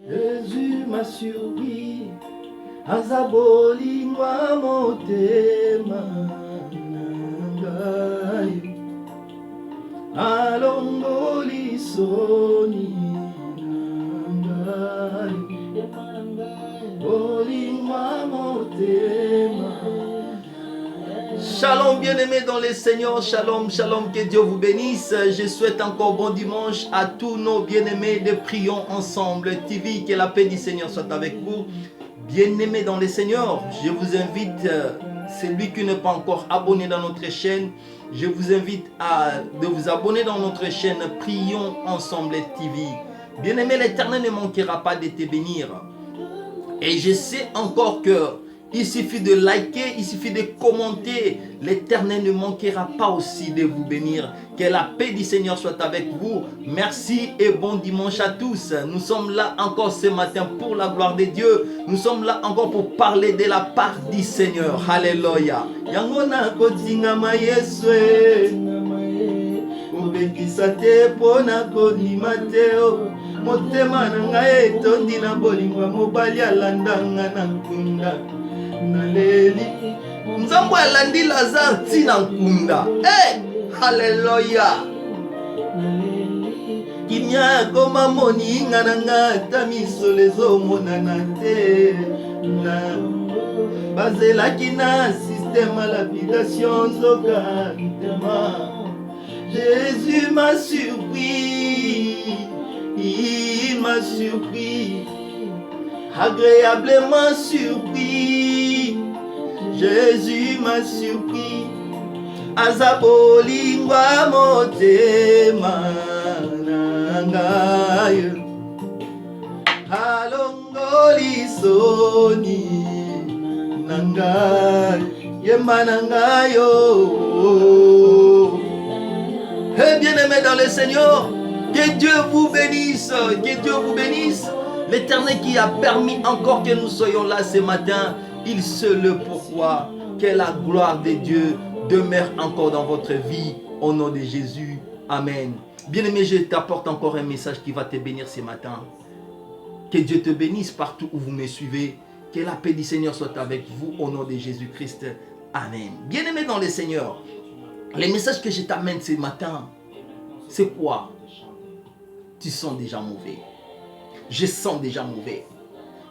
Jésus m'a surpris, azabolingwa motema nangai, alongoli soni nangai, bolingwa motema. Shalom bien-aimés dans les Seigneurs, shalom, shalom, que Dieu vous bénisse. Je souhaite encore bon dimanche à tous nos bien-aimés de Prions Ensemble TV, que la paix du Seigneur soit avec vous. Bien-aimés dans les Seigneurs, je vous invite, celui qui n'est pas encore abonné dans notre chaîne, je vous invite de vous abonner dans notre chaîne Prions Ensemble TV. Bien-aimés, l'Éternel ne manquera pas de te bénir. Et je sais encore que il suffit de liker, il suffit de commenter. L'Éternel ne manquera pas aussi de vous bénir. Que la paix du Seigneur soit avec vous. Merci et bon dimanche à tous. Nous sommes là encore ce matin pour la gloire de Dieu. Nous sommes là encore pour parler de la part du Seigneur. Alléluia. Yangona kotingama Yeswe. Obekisa te pona kodima teo. Motema na ngai tondi na bolingwa mobali alandanga na nkunda. Naleli Nzambo alandi Lazare tina nkunda. Haleluya. Kimia koma moni ngana ta misolezo monana te. Bazela kina système à lapidation zoka tema. Jésus m'a surpris. Il m'a surpris. Agréablement surpris. Jésus m'a surpris. Azabolingwa motema nangai, alongoli soni nangai, yemba nangayo. Eh bien-aimés dans le Seigneur, que Dieu vous bénisse, que Dieu vous bénisse. L'Éternel qui a permis encore que nous soyons là ce matin, il sait le pourquoi. Que la gloire de Dieu demeure encore dans votre vie, au nom de Jésus. Amen. Bien-aimé, je t'apporte encore un message qui va te bénir ce matin. Que Dieu te bénisse partout où vous me suivez. Que la paix du Seigneur soit avec vous, au nom de Jésus-Christ. Amen. Bien-aimé dans le Seigneur, le message que je t'amène ce matin, c'est quoi? Tu sens déjà mauvais. Je sens déjà mauvais.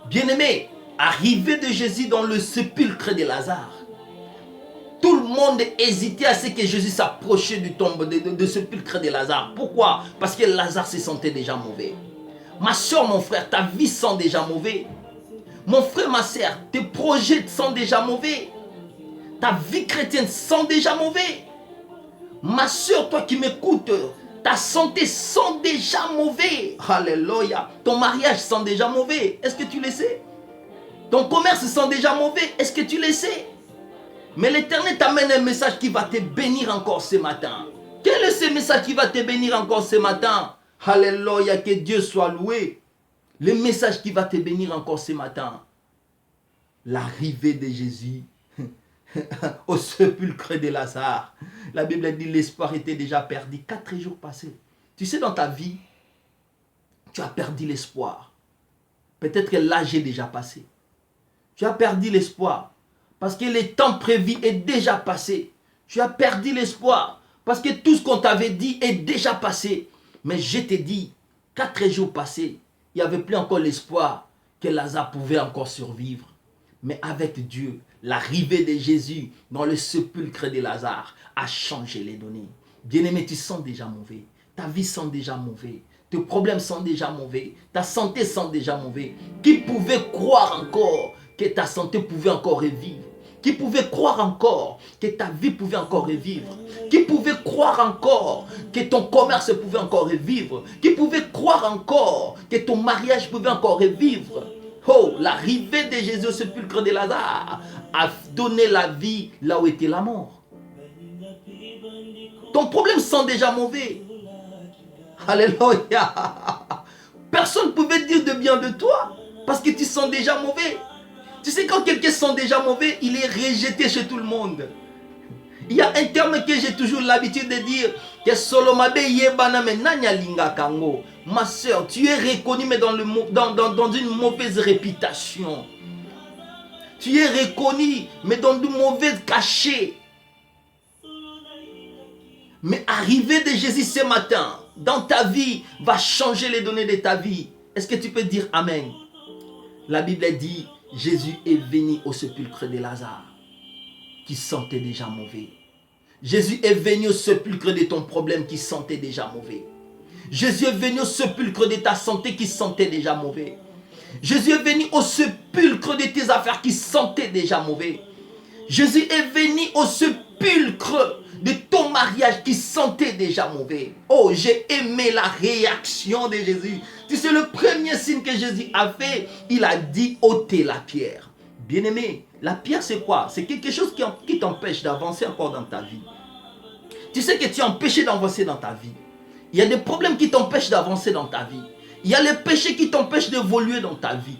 Bien-aimé, arrivé de Jésus dans le sépulcre de Lazare, tout le monde hésitait à ce que Jésus s'approchait du tombe de sépulcre de Lazare. Pourquoi? Parce que Lazare se sentait déjà mauvais. Ma soeur, mon frère, ta vie sent déjà mauvais. Mon frère, ma soeur, tes projets sentent déjà mauvais. Ta vie chrétienne sent déjà mauvais. Ma soeur, toi qui m'écoutes, ta santé sent déjà mauvais. Alléluia. Ton mariage sent déjà mauvais. Est-ce que tu le sais? Ton commerce sent déjà mauvais. Est-ce que tu le sais? Mais l'Éternel t'amène un message qui va te bénir encore ce matin. Quel est ce message qui va te bénir encore ce matin? Alléluia, que Dieu soit loué. Le message qui va te bénir encore ce matin. L'arrivée de Jésus au sépulcre de Lazare. La Bible dit l'espoir était déjà perdu. 4 jours passés. Tu sais, dans ta vie, tu as perdu l'espoir. Peut-être que l'âge est déjà passé. Tu as perdu l'espoir parce que le temps prévu est déjà passé. Tu as perdu l'espoir parce que tout ce qu'on t'avait dit est déjà passé. Mais je te dis, 4 jours passés, il n'y avait plus encore l'espoir que Lazare pouvait encore survivre. Mais avec Dieu, l'arrivée de Jésus dans le sépulcre de Lazare a changé les données. Bien-aimé, tu sens déjà mauvais. Ta vie sent déjà mauvais. Tes problèmes sont déjà mauvais. Ta santé sent déjà mauvais. Qui pouvait croire encore que ta santé pouvait encore revivre? Qui pouvait croire encore que ta vie pouvait encore revivre? Qui pouvait croire encore que ton commerce pouvait encore revivre? Qui pouvait croire encore que ton mariage pouvait encore revivre? Oh, l'arrivée de Jésus au sépulcre de Lazare a donné la vie là où était la mort. Ton problème sent déjà mauvais. Alléluia. Personne ne pouvait dire de bien de toi parce que tu sens déjà mauvais. Tu sais, quand quelqu'un sent déjà mauvais, il est rejeté chez tout le monde. Il y a un terme que j'ai toujours l'habitude de dire, que Solomabe yebana me nanya linga kango. Ma soeur, tu es reconnue mais dans une mauvaise réputation. Tu es reconnue mais dans de mauvaises cachets. Mais arriver de Jésus ce matin dans ta vie va changer les données de ta vie. Est-ce que tu peux dire Amen? La Bible dit, Jésus est venu au sépulcre de Lazare, qui sentait déjà mauvais. Jésus est venu au sépulcre de ton problème qui sentait déjà mauvais. Jésus est venu au sépulcre de ta santé qui sentait déjà mauvais. Jésus est venu au sépulcre de tes affaires qui sentaient déjà mauvais. Jésus est venu au sépulcre de ton mariage qui sentait déjà mauvais. Oh, j'ai aimé la réaction de Jésus. Tu sais, le premier signe que Jésus a fait, il a dit ôtez la pierre. Bien-aimé, la pierre c'est quoi? C'est quelque chose qui t'empêche d'avancer encore dans ta vie. Tu sais que tu es empêché d'avancer dans ta vie. Il y a des problèmes qui t'empêchent d'avancer dans ta vie. Il y a les péchés qui t'empêchent d'évoluer dans ta vie.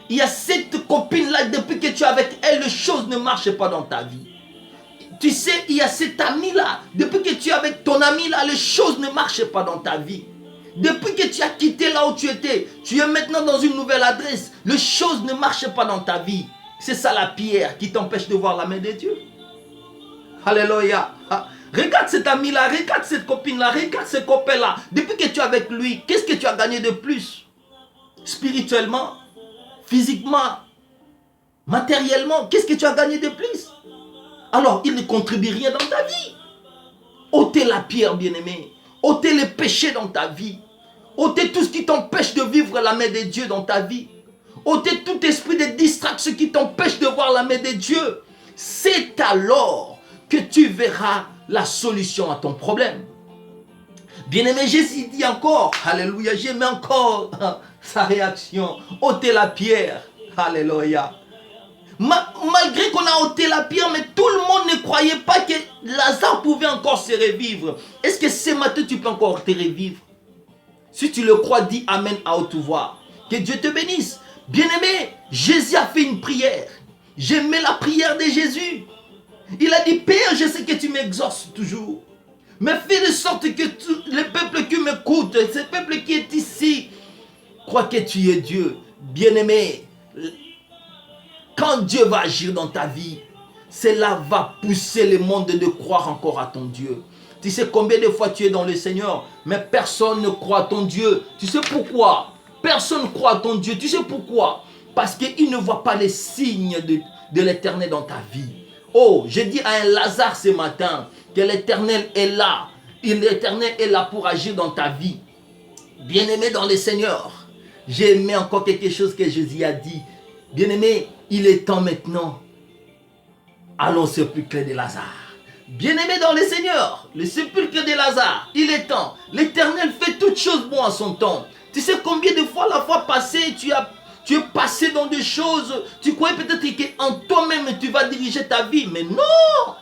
Il y a cette copine-là, depuis que tu es avec elle, les choses ne marchent pas dans ta vie. Tu sais, il y a cet ami-là, depuis que tu es avec ton ami-là, les choses ne marchent pas dans ta vie. Depuis que tu as quitté là où tu étais, tu es maintenant dans une nouvelle adresse, les choses ne marchent pas dans ta vie. C'est ça la pierre qui t'empêche de voir la main de Dieu. Alléluia. Regarde cet ami-là, regarde cette copine-là, regarde ce copain-là. Depuis que tu es avec lui, qu'est-ce que tu as gagné de plus? Spirituellement, physiquement, matériellement, qu'est-ce que tu as gagné de plus? Alors, il ne contribue rien dans ta vie. Ôtez la pierre, bien-aimé. Ôtez les péchés dans ta vie. Ôtez tout ce qui t'empêche de vivre la main de Dieu dans ta vie. Ôtez tout esprit de distraction qui t'empêche de voir la main de Dieu. C'est alors que tu verras la solution à ton problème. Bien-aimé, Jésus dit encore, alléluia, j'aime encore sa réaction. Ôtez la pierre, alléluia. Malgré qu'on a ôté la pierre, mais tout le monde ne croyait pas que Lazare pouvait encore se revivre. Est-ce que ce matin tu peux encore te revivre? Si tu le crois, dis Amen à haute voix. Que Dieu te bénisse. Bien-aimé, Jésus a fait une prière. J'aimais la prière de Jésus. Il a dit, Père, je sais que tu m'exauces toujours. Mais fais de sorte que le peuple qui m'écoute, ce peuple qui est ici, croit que tu es Dieu. Bien-aimé, quand Dieu va agir dans ta vie, cela va pousser le monde de croire encore à ton Dieu. Tu sais combien de fois tu es dans le Seigneur, mais personne ne croit à ton Dieu. Tu sais pourquoi? Personne ne croit à ton Dieu. Tu sais pourquoi? Parce qu'il ne voit pas les signes de l'Éternel dans ta vie. Oh, j'ai dit à un Lazare ce matin que l'Éternel est là. L'Éternel est là pour agir dans ta vie. Bien-aimé dans le Seigneur, j'ai aimé encore quelque chose que Jésus a dit. Bien-aimé, il est temps maintenant. Allons au sépulcre de Lazare. Bien-aimé dans le Seigneur, le sépulcre de Lazare, il est temps. L'Éternel fait toutes choses bonnes à son temps. Tu sais combien de fois la fois passée, tu es passé dans des choses, tu croyais peut-être qu'en toi-même tu vas diriger ta vie, mais non!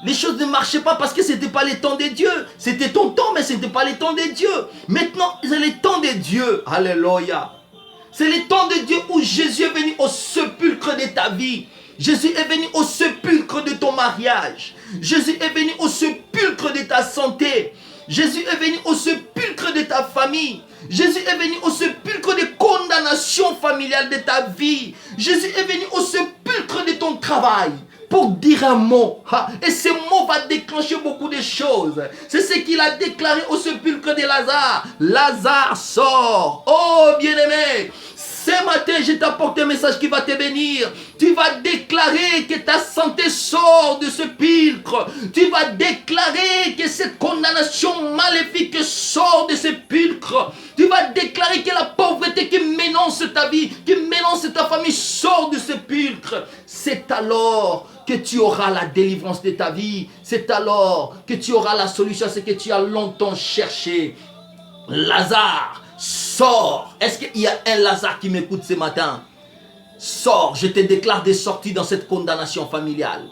Les choses ne marchaient pas parce que ce n'était pas le temps de Dieu. C'était ton temps, mais ce n'était pas le temps de Dieu. Maintenant, c'est le temps de Dieu. Alléluia. C'est le temps de Dieu où Jésus est venu au sépulcre de ta vie. Jésus est venu au sépulcre de ton mariage. Jésus est venu au sépulcre de ta santé. Jésus est venu au sépulcre de ta famille. Jésus est venu au sépulcre de condamnation familiale de ta vie. Jésus est venu au sépulcre de ton travail pour dire un mot. Et ce mot va déclencher beaucoup de choses. C'est ce qu'il a déclaré au sépulcre de Lazare. Lazare sort. Oh bien-aimé, ce matin, je t'apporte un message qui va te bénir. Tu vas déclarer que ta santé sort de ce sépulcre. Tu vas déclarer que cette condamnation maléfique sort de ce sépulcre. Tu vas déclarer que la pauvreté qui menace ta vie, qui menace ta famille, sort de ce sépulcre. C'est alors que tu auras la délivrance de ta vie. C'est alors que tu auras la solution à ce que tu as longtemps cherché. Lazare, sors. Est-ce qu'il y a un Lazare qui m'écoute ce matin? Sors, je te déclare de sortir dans cette condamnation familiale.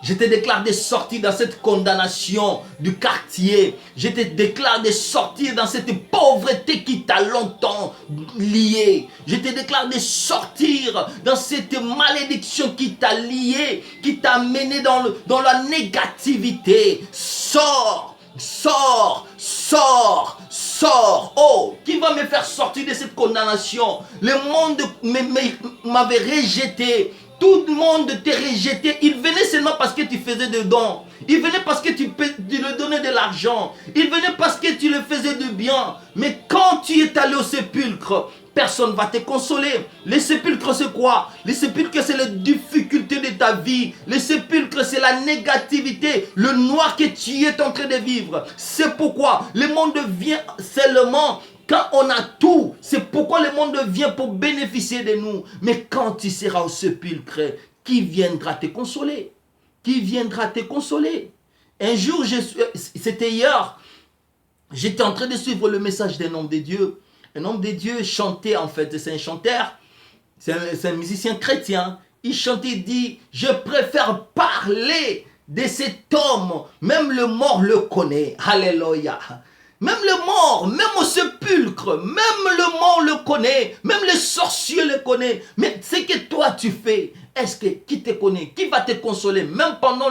Je te déclare de sortir dans cette condamnation du quartier. Je te déclare de sortir dans cette pauvreté qui t'a longtemps lié. Je te déclare de sortir dans cette malédiction qui t'a lié, qui t'a mené dans la négativité. Sors, sors, sors, sors. Oh, qui va me faire sortir de cette condamnation? Le monde m'avait rejeté. Tout le monde te rejetait. Il venait seulement parce que tu faisais des dons. Il venait parce que tu lui donnais de l'argent. Il venait parce que tu le faisais de bien. Mais quand tu es allé au sépulcre, personne ne va te consoler. Les sépulcres, c'est quoi? Les sépulcres, c'est les difficultés de ta vie. Les sépulcres, c'est la négativité, le noir que tu es en train de vivre. C'est pourquoi le monde vient seulement quand on a tout. C'est pourquoi le monde vient pour bénéficier de nous. Mais quand tu seras au sépulcre, qui viendra te consoler? Qui viendra te consoler? Un jour, c'était hier, j'étais en train de suivre le message d'un homme de Dieu. Un homme de Dieu chantait, en fait, c'est un chanteur, c'est un musicien chrétien. Il chantait, il dit, je préfère parler de cet homme, même le mort le connaît. Alléluia. Même le mort, même au sépulcre, même le mort le connaît, même le sorcier le connaît. Mais ce que toi tu fais, est-ce que qui te connaît? Qui va te consoler? Même pendant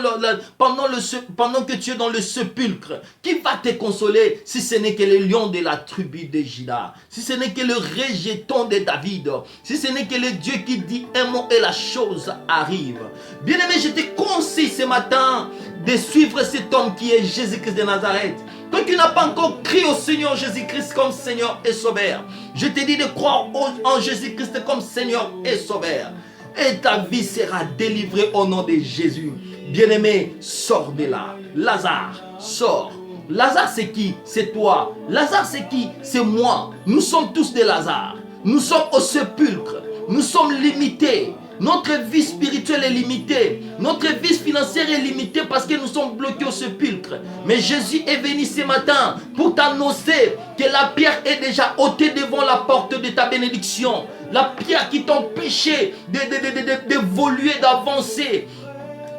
que tu es dans le sépulcre, qui va te consoler si ce n'est que le lion de la tribu de Juda? Si ce n'est que le rejeton de David? Si ce n'est que le Dieu qui dit un mot et la chose arrive? Bien-aimé, je te conseille ce matin de suivre cet homme qui est Jésus-Christ de Nazareth. Toi qui n'as pas encore crié au Seigneur Jésus-Christ comme Seigneur et Sauveur, je te dis de croire en Jésus-Christ comme Seigneur et Sauveur. Et ta vie sera délivrée au nom de Jésus. Bien-aimé, sors de là. Lazare, sors. Lazare, c'est qui? C'est toi. Lazare, c'est qui? C'est moi. Nous sommes tous des Lazare. Nous sommes au sépulcre. Nous sommes limités. Notre vie spirituelle est limitée. Notre vie financière est limitée parce que nous sommes bloqués au sépulcre. Mais Jésus est venu ce matin pour t'annoncer que la pierre est déjà ôtée devant la porte de ta bénédiction. La pierre qui t'empêchait d'évoluer, d'avancer.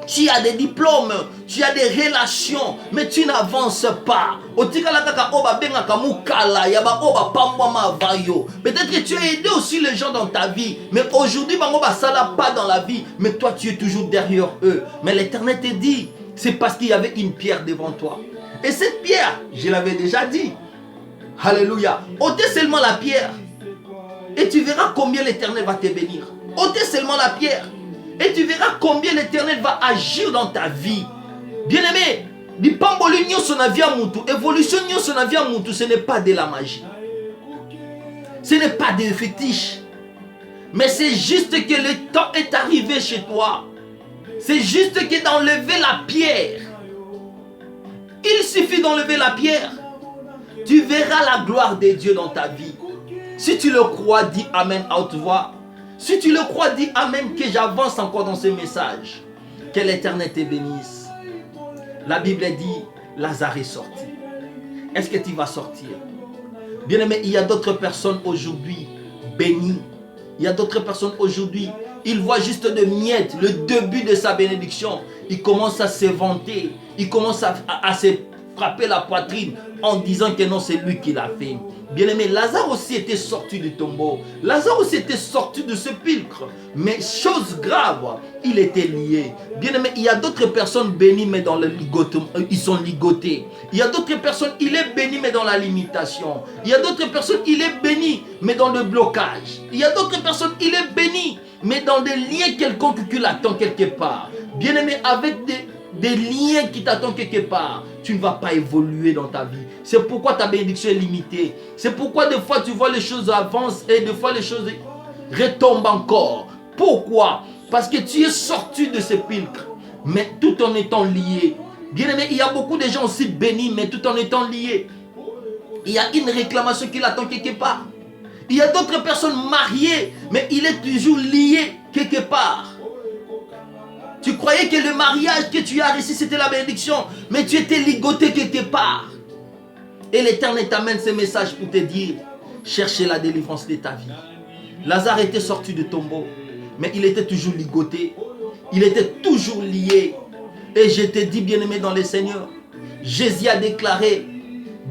Tu as des diplômes, tu as des relations, mais tu n'avances pas. Peut-être que tu as aidé aussi les gens dans ta vie, mais aujourd'hui, ça n'a pas dans la vie, mais toi tu es toujours derrière eux. Mais l'Éternel te dit, c'est parce qu'il y avait une pierre devant toi. Et cette pierre, je l'avais déjà dit, alléluia, ôtez seulement la pierre, et tu verras combien l'Éternel va te bénir. Ôtez seulement la pierre. Et tu verras combien l'Éternel va agir dans ta vie. Bien-aimé, évolution, ce n'est pas de la magie. Ce n'est pas des fétiches. Mais c'est juste que le temps est arrivé chez toi. C'est juste que d'enlever la pierre. Il suffit d'enlever la pierre. Tu verras la gloire de Dieu dans ta vie. Si tu le crois, dis Amen à haute voix. Si tu le crois, dis Amen, que j'avance encore dans ce message. Que l'Éternel te bénisse. La Bible dit, Lazare est sorti. Est-ce que tu vas sortir? Bien-aimé, il y a d'autres personnes aujourd'hui bénies. Il y a d'autres personnes aujourd'hui, ils voient juste de miettes, le début de sa bénédiction. Ils commencent à se vanter. Ils commencent à se frapper la poitrine en disant que non, c'est lui qui l'a fait. Bien-aimé, Lazare aussi était sorti du tombeau. Lazare aussi était sorti du sépulcre. Mais chose grave, il était lié. Bien-aimé, il y a d'autres personnes bénies, mais dans le ligotement, ils sont ligotés. Il y a d'autres personnes, il est béni, mais dans la limitation. Il y a d'autres personnes, il est béni, mais dans le blocage. Il y a d'autres personnes, il est béni, mais dans des liens quelconques qui l'attendent quelque part. Bien-aimé, avec des liens qui t'attendent quelque part, tu ne vas pas évoluer dans ta vie. C'est pourquoi ta bénédiction est limitée. C'est pourquoi des fois tu vois les choses avancent et des fois les choses retombent encore. Pourquoi? Parce que tu es sorti de ce sépulcre, mais tout en étant lié. Bien aimé, il y a beaucoup de gens aussi bénis, mais tout en étant liés. Il y a une réclamation qui l'attend quelque part. Il y a d'autres personnes mariées, mais il est toujours lié quelque part. Tu croyais que le mariage que tu as réussi, c'était la bénédiction. Mais tu étais ligoté quelque part. Et l'Éternel t'amène ce message pour te dire, cherchez la délivrance de ta vie. Lazare était sorti du tombeau, mais il était toujours ligoté. Il était toujours lié. Et je te dis, bien-aimé dans les Seigneurs, Jésus a déclaré,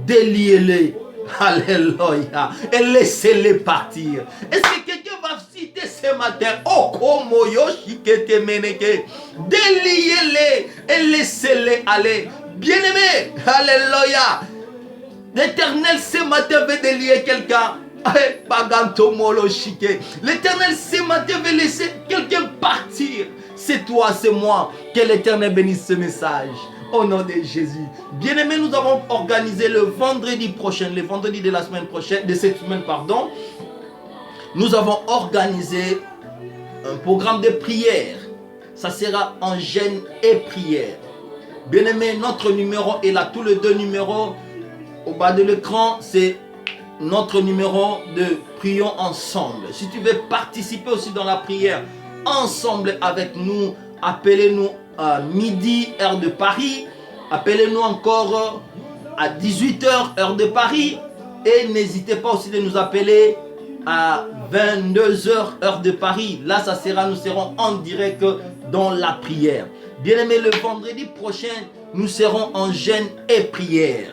déliez-les. Alléluia. Et laissez-les partir. Est-ce que quelqu'un va citer ce matin? Oh, como yoshikete meneke. Déliez-les et laissez-les aller. Bien-aimé, alléluia. L'Éternel ce matin veut délier quelqu'un. L'Éternel ce matin veut laisser quelqu'un partir. C'est toi, c'est moi. Que l'Éternel bénisse ce message. Au nom de Jésus. Bien-aimés, nous avons organisé le vendredi prochain, le vendredi de la semaine prochaine, de cette semaine, pardon. Nous avons organisé un programme de prière. Ça sera en jeûne et prière. Bien-aimés, notre numéro est là. Tous les deux numéros au bas de l'écran, c'est notre numéro de prions ensemble. Si tu veux participer aussi dans la prière ensemble avec nous, appelez-nous à midi, heure de Paris. Appelez-nous encore à 18h, heure de Paris. Et n'hésitez pas aussi de nous appeler à 22h, heure de Paris. Là, ça sera, nous serons en direct dans la prière. Bien-aimés, le vendredi prochain, nous serons en jeûne et prière.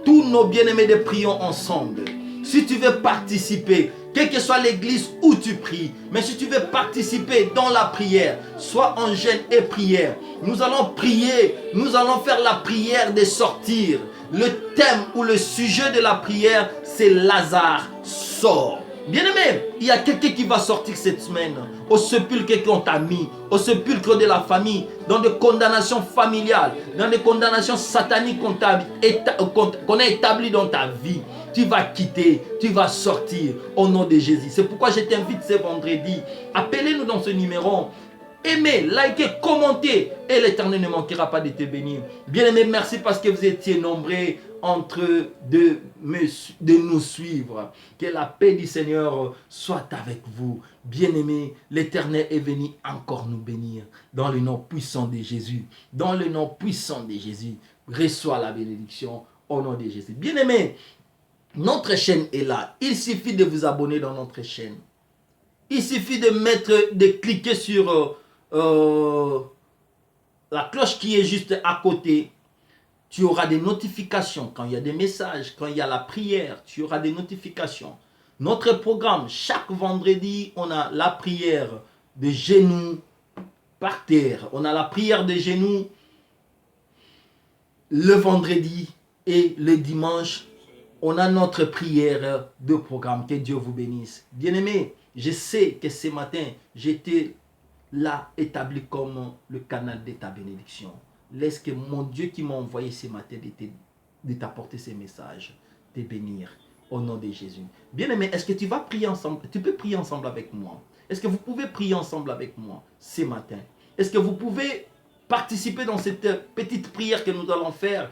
Tous nos bien-aimés de prions ensemble. Si tu veux participer, quelle que soit l'église où tu pries, mais si tu veux participer dans la prière, soit en jeûne et prière, nous allons prier, nous allons faire la prière de sortir. Le thème ou le sujet de la prière, c'est Lazare sort. Bien-aimé, il y a quelqu'un qui va sortir cette semaine au sépulcre qu'on t'a mis, au sépulcre de la famille, dans des condamnations familiales, dans des condamnations sataniques qu'on a établies dans ta vie. Tu vas quitter, tu vas sortir au nom de Jésus. C'est pourquoi je t'invite ce vendredi. Appelez-nous dans ce numéro. Aimez, likez, commentez et l'Éternel ne manquera pas de te bénir. Bien-aimés, merci parce que vous étiez nombreux de nous suivre. Que la paix du Seigneur soit avec vous. Bien-aimés, l'Éternel est venu encore nous bénir dans le nom puissant de Jésus. Dans le nom puissant de Jésus, reçois la bénédiction au nom de Jésus. Bien-aimés, notre chaîne est là. Il suffit de vous abonner dans notre chaîne. Il suffit de cliquer sur la cloche qui est juste à côté. Tu auras des notifications quand il y a des messages, quand il y a la prière, tu auras des notifications. Notre programme, chaque vendredi, on a la prière de genoux par terre. On a la prière de genoux le vendredi et le dimanche. On a notre prière de programme. Que Dieu vous bénisse. Bien-aimés, je sais que ce matin, j'étais là établi comme le canal de ta bénédiction. Laisse que mon Dieu qui m'a envoyé ce matin de t'apporter ces messages, te bénir au nom de Jésus. Bien-aimé, est-ce que tu vas prier ensemble? Tu peux prier ensemble avec moi. Est-ce que vous pouvez prier ensemble avec moi ce matin? Est-ce que vous pouvez participer dans cette petite prière que nous allons faire,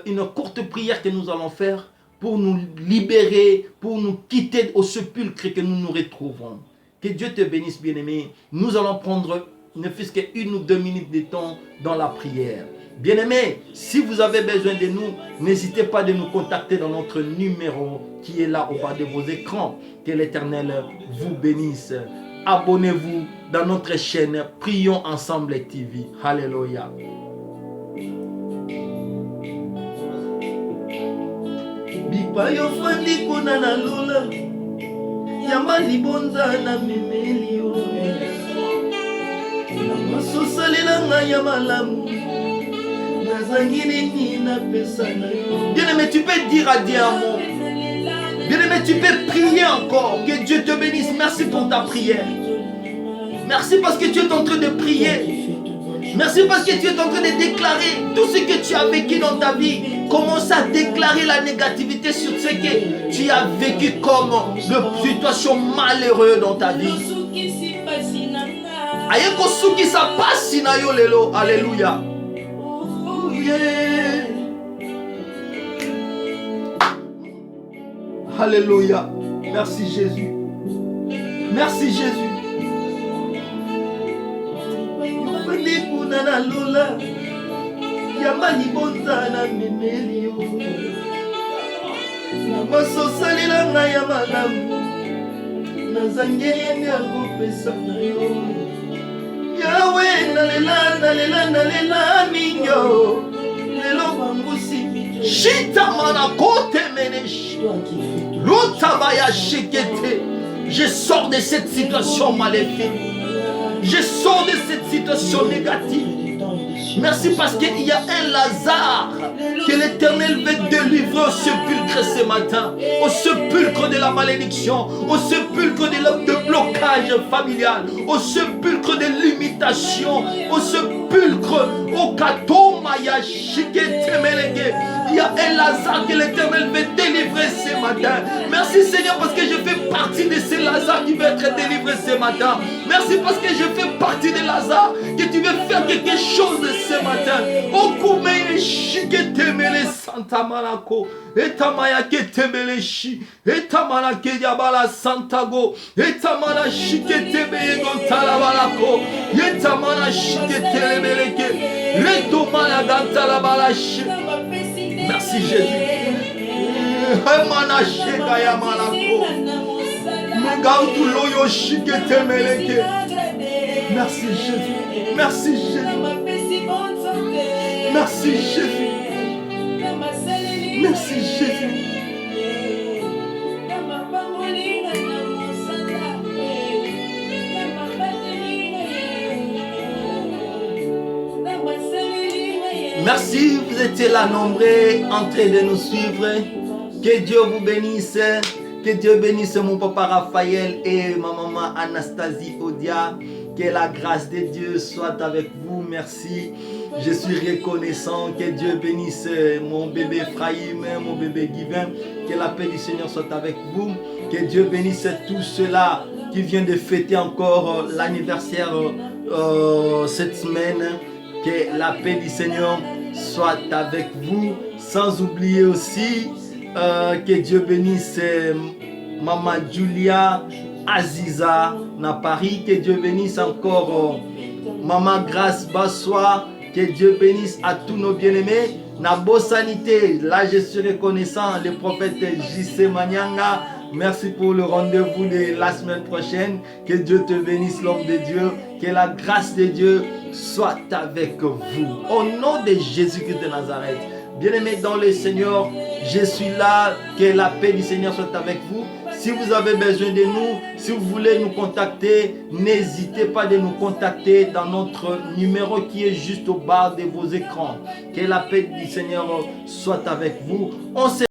une courte prière que nous allons faire pour nous libérer, pour nous quitter au sépulcre que nous nous retrouvons. Que Dieu te bénisse, bien-aimé. Nous allons prendre ne fût-ce qu'une ou 2 minutes de temps dans la prière. Bien-aimés, si vous avez besoin de nous, n'hésitez pas de nous contacter dans notre numéro qui est là au bas de vos écrans. Que l'Éternel vous bénisse. Abonnez-vous dans notre chaîne Prions Ensemble TV. Alléluia. Bipayo fandi kuna na lula yamba libonza na memeli yo na masosalela ngaya malamu nazangini ni na pesa na yo. Bien-aimé, tu peux dire à Dieu un mot. Bien-aimé, tu peux prier encore. Que Dieu te bénisse. Merci pour ta prière. Merci parce que tu es en train de prier. Merci parce que tu es en train de déclarer tout ce que tu as vécu dans ta vie. Commence à déclarer la négativité sur ce que tu as vécu comme une situation malheureuse dans ta vie. Ayeko suki sa pasi na yo lelo. Alléluia. Alléluia. Merci Jésus. Merci Jésus. Na lula yamba libonza na memeli yo na masosalela na ya malamu nazangeli yango pesa na yo Yahweh, nalela, ninyo. Lelo bambusi. Shita manakote meneshi. Lotabaya shikete. Je sors de cette situation maléfique. Je sors de cette situation négative. Merci parce qu'il y a un Lazare que l'Éternel veut délivrer au sépulcre ce matin. Au sépulcre de la malédiction, au sépulcre de blocage familial, au sépulcre de limitation, au sépulcre au katomaya shikete melege. Il y a un Lazare que l'Éternel veut délivrer ce matin. Merci Seigneur parce que je fais partie de ces Lazare qui veut être délivré ce matin. Merci parce que je fais partie de Lazare que tu veux faire quelque chose ce matin. Okume shikete mele santa malako. Etamaya kete mele shi. Etamana ke yabala santago. Etamana shikete mele gontala balako. Etamana shikete meleke. Retomana gantala balashi. Merci Jésus. Merci Jésus. Merci Jésus. Merci Jésus. Merci Jésus. Merci, vous étiez là nombreux en train de nous suivre. Que Dieu vous bénisse. Que Dieu bénisse mon papa Raphaël et ma maman Anastasie Odia. Que la grâce de Dieu soit avec vous. Merci. Je suis reconnaissant. Que Dieu bénisse mon bébé Ephraïm, mon bébé Guivin. Que la paix du Seigneur soit avec vous. Que Dieu bénisse tous ceux-là qui viennent de fêter encore l'anniversaire cette semaine. Que la paix du Seigneur soit avec vous. Sans oublier aussi que Dieu bénisse Maman Julia Aziza na Paris. Que Dieu bénisse encore Maman Grace Bassois. Que Dieu bénisse à tous nos bien-aimés. Na Bossanité, là je suis reconnaissant le prophète J.C. Manyanga. Merci pour le rendez-vous de la semaine prochaine. Que Dieu te bénisse, l'homme de Dieu. Que la grâce de Dieu soit avec vous. Au nom de Jésus-Christ de Nazareth. Bien-aimés dans le Seigneur, je suis là. Que la paix du Seigneur soit avec vous. Si vous avez besoin de nous, si vous voulez nous contacter, n'hésitez pas de nous contacter dans notre numéro qui est juste au bas de vos écrans. Que la paix du Seigneur soit avec vous. On se